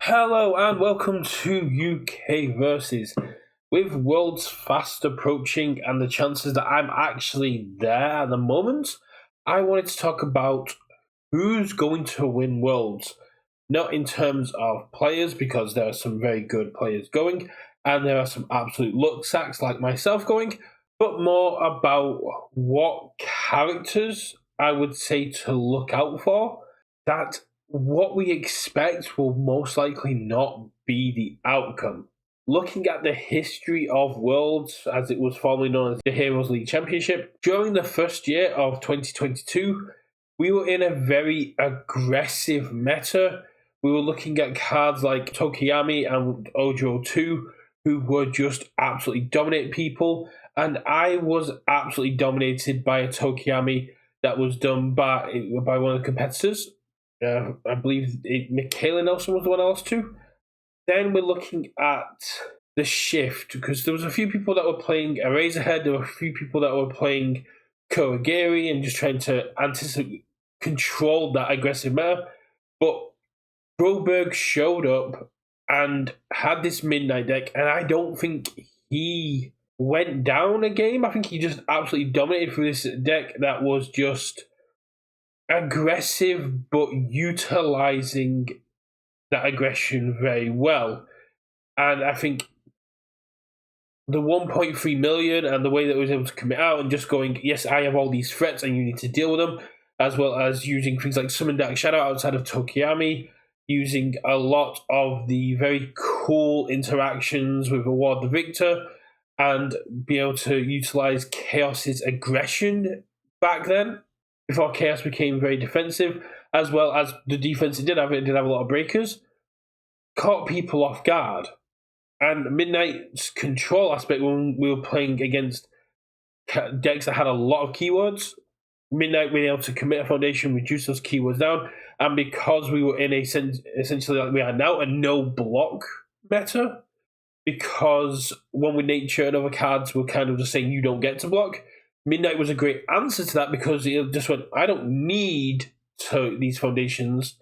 Hello and welcome to UK Versus. With Worlds fast approaching and the chances that I'm actually there at the moment, I wanted to talk about who's going to win Worlds. Not in terms of players, because there are some very good players going, and there are some absolute luck sacks like myself going, but more about what characters I would say to look out for that what we expect will most likely not be the outcome. Looking at the history of Worlds, as it was formerly known as the Heroes League Championship, during the first year of 2022, we were in a very aggressive meta. We were looking at cards like Tokiyami and Ojo 2, who were just absolutely dominating people. And I was absolutely dominated by a Tokiyami that was done by one of the competitors. I believe Michaela Nelson was the one I lost to. Then we're looking at the shift, because there was a few people that were playing Eraserhead, there were a few people that were playing Kurogiri and just trying to control that aggressive meta. But Broberg showed up and had this midnight deck, and I don't think he went down a game. I think he just absolutely dominated through this deck that was just aggressive, but utilizing that aggression very well. And I think the 1.3 million and the way that it was able to commit out and just going, yes, I have all these threats and you need to deal with them, as well as using things like Summon Dark Shadow outside of Tokiyami, using a lot of the very cool interactions with Award the Victor, and be able to utilize Chaos's aggression back then, before Chaos became very defensive, as well as the defense it did have a lot of breakers, caught people off guard. And Midnight's control aspect, when we were playing against decks that had a lot of keywords, Midnight being able to commit a foundation, reduce those keywords down, and because we were in essentially like we are now, a no block meta, because one with nature and other cards were kind of just saying you don't get to block, Midnight was a great answer to that, because it just went, I don't need these foundations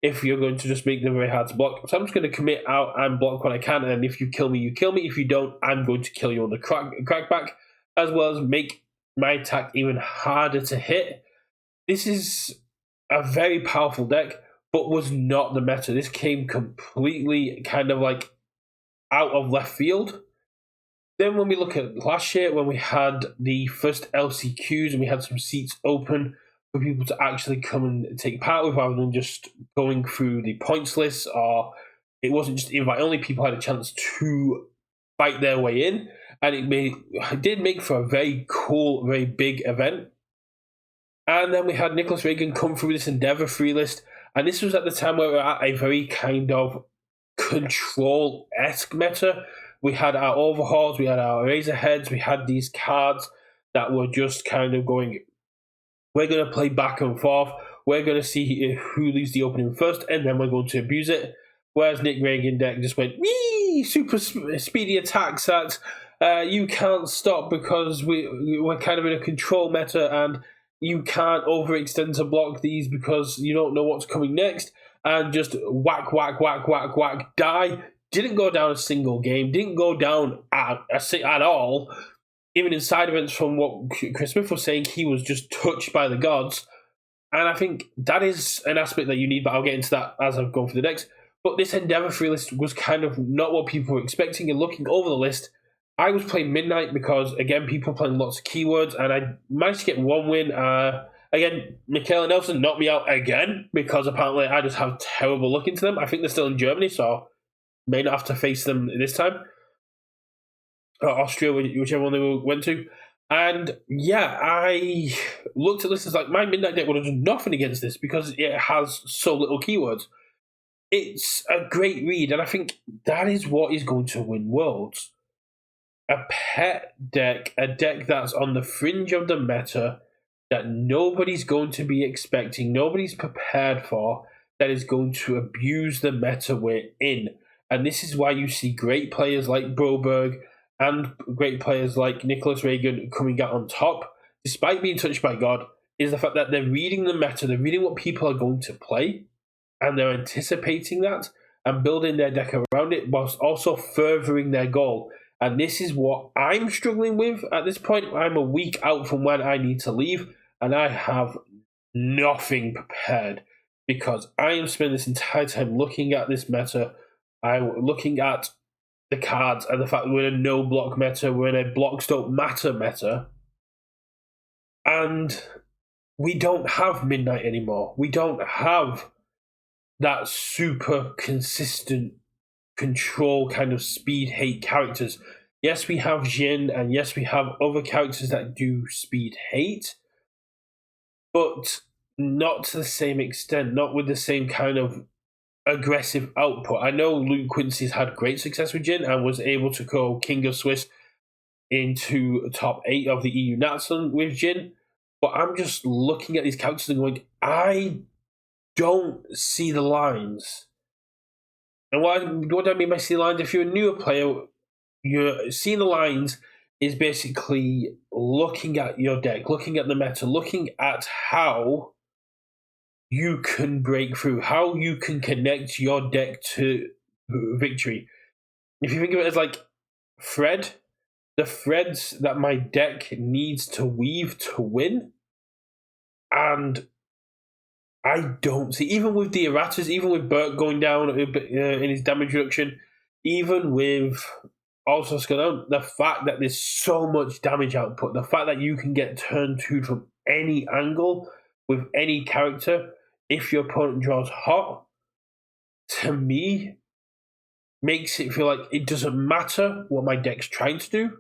if you're going to just make them very hard to block. So I'm just going to commit out and block what I can, and if you kill me, you kill me. If you don't, I'm going to kill you on the crackback, as well as make my attack even harder to hit. This is a very powerful deck, but was not the meta. This came completely kind of like out of left field. Then when we look at last year, when we had the first LCQs and we had some seats open for people to actually come and take part with, rather than just going through the points list, or it wasn't just invite only, people had a chance to fight their way in, and it did make for a very cool, very big event. And then we had Nicholas Reagan come through this Endeavor free list, and this was at the time where we were at a very kind of control-esque meta. We had our overhauls, we had our Razorheads, we had these cards that were just kind of going, we're going to play back and forth, we're going to see who leaves the opening first, and then we're going to abuse it. Whereas Nick Reagan deck just went, wee, super speedy attacks that you can't stop, because we're kind of in a control meta, and you can't overextend to block these because you don't know what's coming next, and just whack, whack, whack, whack, whack, die. Didn't go down a single game, didn't go down at all. Even in side events, from what Chris Smith was saying, he was just touched by the gods. And I think that is an aspect that you need, but I'll get into that as I've gone through the decks. But this Endeavor free list was kind of not what people were expecting. And looking over the list, I was playing Midnight because, again, people playing lots of keywords, and I managed to get one win. Again, Michaela Nelson knocked me out again, because apparently I just have terrible luck into them. I think they're still in Germany, so may not have to face them this time. Or Austria, whichever one they went to. And yeah, I looked at this as like, my Midnight deck would have done nothing against this because it has so little keywords. It's a great read, and I think that is what is going to win Worlds. A pet deck, a deck that's on the fringe of the meta, that nobody's going to be expecting, nobody's prepared for, that is going to abuse the meta we're in. And this is why you see great players like Broberg and great players like Nicholas Reagan coming out on top, despite being touched by God, is the fact that they're reading the meta, they're reading what people are going to play, and they're anticipating that, and building their deck around it, whilst also furthering their goal. And this is what I'm struggling with at this point. I'm a week out from when I need to leave, and I have nothing prepared because I am spending this entire time looking at this meta. I'm looking at the cards and the fact that we're in a no block meta, we're in a blocks don't matter meta, and we don't have Midnight anymore. We don't have that super consistent control kind of speed hate characters. Yes, we have Jin, and yes, we have other characters that do speed hate, but not to the same extent, not with the same kind of aggressive output. I know Luke Quincy's had great success with Jin and was able to go King of Swiss into top 8 of the EU Natsun with Jin, but I'm just looking at these characters and going, I don't see the lines. And what do I mean by see the lines? If you're a newer player, you're seeing the lines is basically looking at your deck, looking at the meta, looking at how you can break through, how you can connect your deck to victory. If you think of it as like thread, the threads that my deck needs to weave to win, and I don't see, even with the erratas, even with Burke going down in his damage reduction, even with also the fact that there's so much damage output, the fact that you can get turn 2 from any angle with any character if your opponent draws hot, to me, makes it feel like it doesn't matter what my deck's trying to do.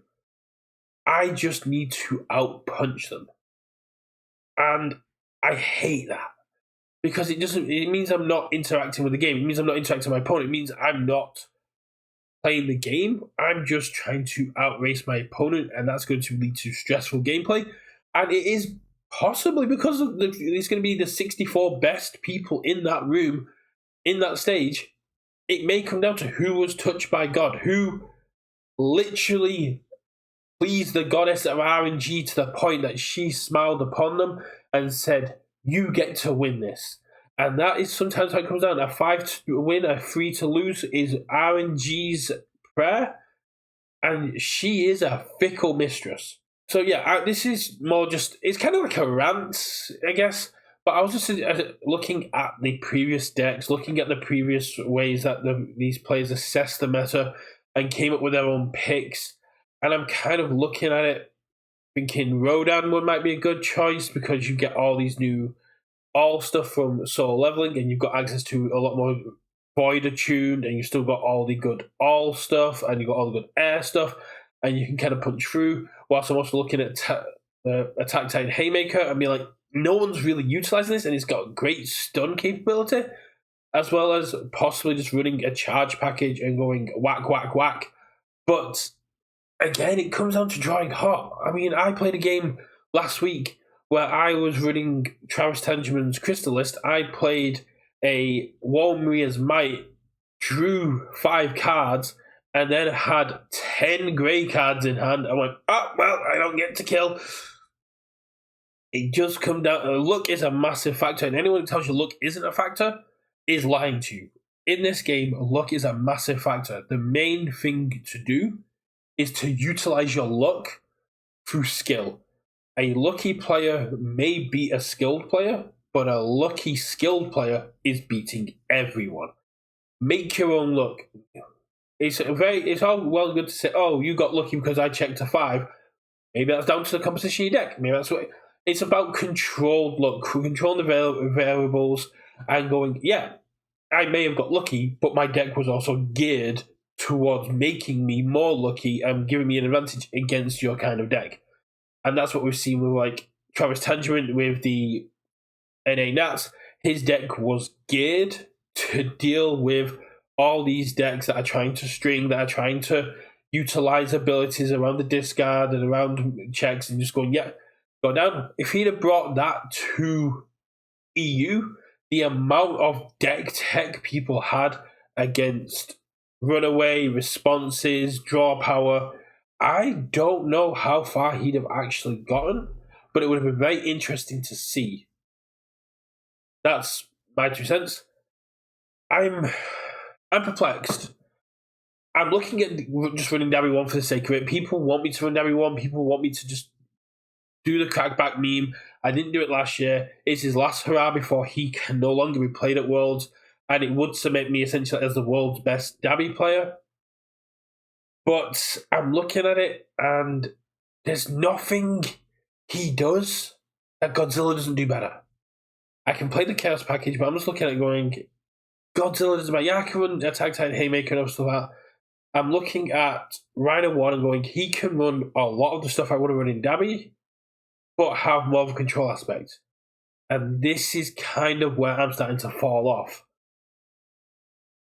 I just need to outpunch them. And I hate that. Because it means I'm not interacting with the game. It means I'm not interacting with my opponent. It means I'm not playing the game. I'm just trying to outrace my opponent, and that's going to lead to stressful gameplay. And it is possibly because it's going to be the 64 best people in that room, in that stage. It may come down to who was touched by God, who literally pleased the goddess of RNG to the point that she smiled upon them and said, you get to win this. And that is sometimes how it comes down. A 5 to win, a 3 to lose is RNG's prayer. And she is a fickle mistress. So yeah, this is more just, it's kind of like a rant, I guess. But I was just looking at the previous decks, looking at the previous ways that these players assess the meta and came up with their own picks. And I'm kind of looking at it, thinking Rodan might be a good choice because you get all these new all stuff from solo leveling, and you've got access to a lot more void attuned, and you've still got all the good all stuff, and you've got all the good air stuff, and you can kind of punch through. Whilst I'm also looking at Attack Titan Haymaker and be like, no one's really utilizing this, and it's got great stun capability, as well as possibly just running a charge package and going whack, whack, whack. But again, it comes down to drawing hot. I mean, I played a game last week where I was running Travis Tangerman's Crystalist. I played a Wall Maria's Might, drew 5 cards, and then had 10 grey cards in hand. I went, oh, well, I don't get to kill. It just comes down to luck is a massive factor, and anyone who tells you luck isn't a factor is lying to you. In this game, luck is a massive factor. The main thing to do is to utilize your luck through skill. A lucky player may beat a skilled player, but a lucky skilled player is beating everyone. Make your own luck. It's all well and good to say, oh, you got lucky because I checked a 5. Maybe that's down to the composition of your deck. Maybe that's what it's about. Controlled luck, controlling the variables, and going, yeah, I may have got lucky, but my deck was also geared towards making me more lucky and giving me an advantage against your kind of deck. And that's what we've seen with like Travis Tangerman with the NA Nats. His deck was geared to deal with all these decks that are trying to string, that are trying to utilize abilities around the discard and around checks and just going, yeah, go down. If he'd have brought that to EU, the amount of deck tech people had against runaway, responses, draw power, I don't know how far he'd have actually gotten, but it would have been very interesting to see. That's my 2 cents. I'm I'm perplexed. I'm looking at just running Dabby 1 for the sake of it. People want me to run Dabby 1. People want me to just do the crackback meme. I didn't do it last year. It's his last hurrah before he can no longer be played at Worlds, and it would cement me essentially as the world's best Dabby player. But I'm looking at it, and there's nothing he does that Godzilla doesn't do better. I can play the Chaos package, but I'm just looking at it going, Godzilla doesn't matter. Yeah, I can run Attack Titan Haymaker and stuff like that. I'm looking at Rhino 1 and going, he can run a lot of the stuff I want to run in Dabby, but have more of a control aspect. And this is kind of where I'm starting to fall off.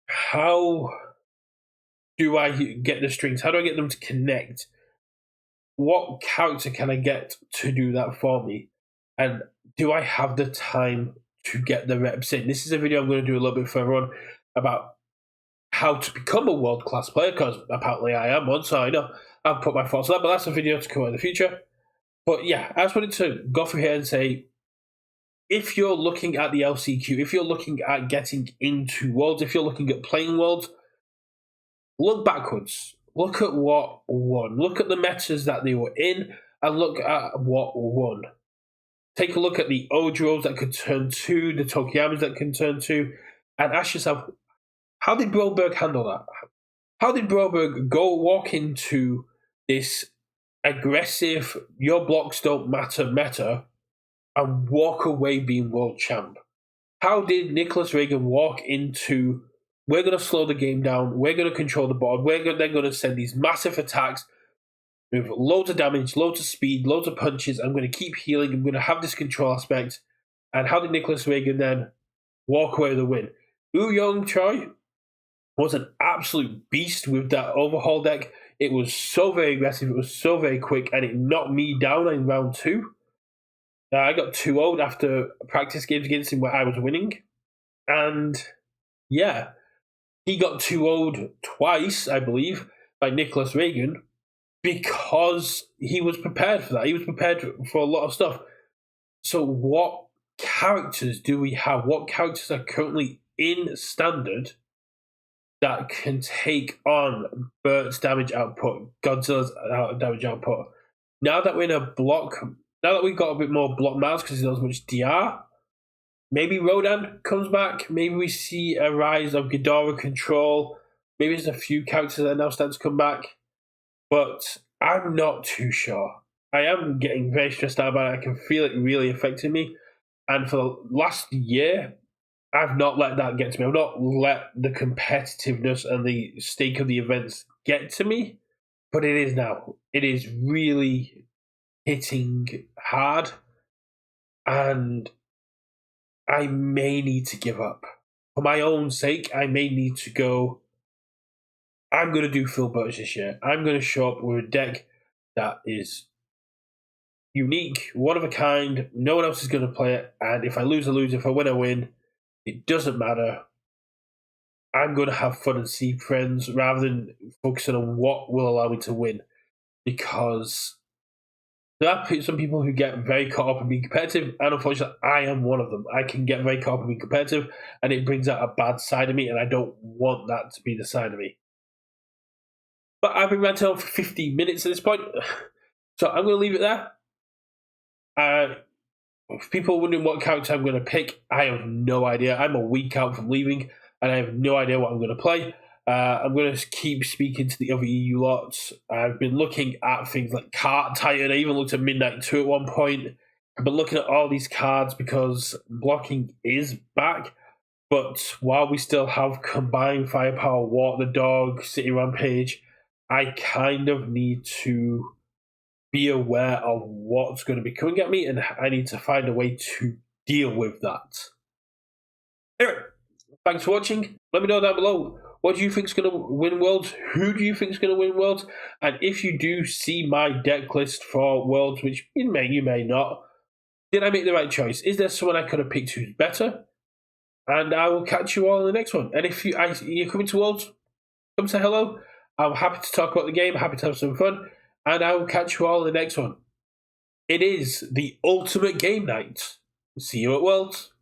How do I get the strings? How do I get them to connect? What character can I get to do that for me? And do I have the time to get the reps in? This is a video I'm going to do a little bit further on about how to become a world-class player, because apparently I am one, so I know I've put my thoughts on that, but that's a video to come in the future. But yeah, I just wanted to go through here and say, if you're looking at the LCQ, if you're looking at getting into Worlds, if you're looking at playing Worlds, look backwards. Look at what won. Look at the metas that they were in, and look at what won. Take a look at the Ojros that could turn 2, the Tokiyamas that can turn 2, and ask yourself, how did Broberg handle that? How did Broberg walk into this aggressive, your blocks don't matter meta, and walk away being world champ? How did Nicholas Reagan walk into, we're going to slow the game down, we're going to control the board, they're going to send these massive attacks with loads of damage, loads of speed, loads of punches, I'm going to keep healing, I'm going to have this control aspect. And how did Nicholas Reagan then walk away with the win? Young Choi was an absolute beast with that overhaul deck. It was so very aggressive, it was so very quick, and it knocked me down in round 2. I got 2-0'd after practice games against him where I was winning. And yeah, he got 2-0'd twice, I believe, by Nicholas Reagan, because he was prepared for that. He was prepared for a lot of stuff. So what characters do we have? What characters are currently in Standard that can take on Bert's damage output, Godzilla's damage output? Now that we're in a block, now that we've got a bit more block mouse because there's not as much DR, maybe Rodan comes back. Maybe we see a rise of Ghidorah control. Maybe there's a few characters that are now starting to come back. But I'm not too sure. I am getting very stressed out about it. I can feel it really affecting me. And for the last year, I've not let that get to me. I've not let the competitiveness and the stake of the events get to me. But it is now. It is really hitting hard. And I may need to give up. For my own sake, I may need to go, I'm going to do Phil Birch this year. I'm going to show up with a deck that is unique, one of a kind. No one else is going to play it. And if I lose, I lose. If I win, I win. It doesn't matter. I'm going to have fun and see friends rather than focusing on what will allow me to win. Because there are some people who get very caught up in being competitive, and unfortunately, I am one of them. I can get very caught up in being competitive, and it brings out a bad side of me, and I don't want that to be the side of me. But I've been ranting on for 15 minutes at this point, so I'm going to leave it there. If people are wondering what character I'm going to pick, I have no idea. I'm a week out from leaving, and I have no idea what I'm going to play. I'm going to keep speaking to the other EU lots. I've been looking at things like Cart Titan. I even looked at Midnight 2 at one point. I've been looking at all these cards because blocking is back. But while we still have Combined Firepower, Walk the Dog, City Rampage, I kind of need to be aware of what's going to be coming at me, and I need to find a way to deal with that. Anyway, thanks for watching. Let me know down below, what do you think is going to win Worlds? Who do you think is going to win Worlds? And if you do see my deck list for Worlds, which you may not, did I make the right choice? Is there someone I could have picked who's better? And I will catch you all in the next one. And if you're coming to Worlds, come say hello. I'm happy to talk about the game, happy to have some fun, and I will catch you all in the next one. It is the ultimate game night. See you at Worlds.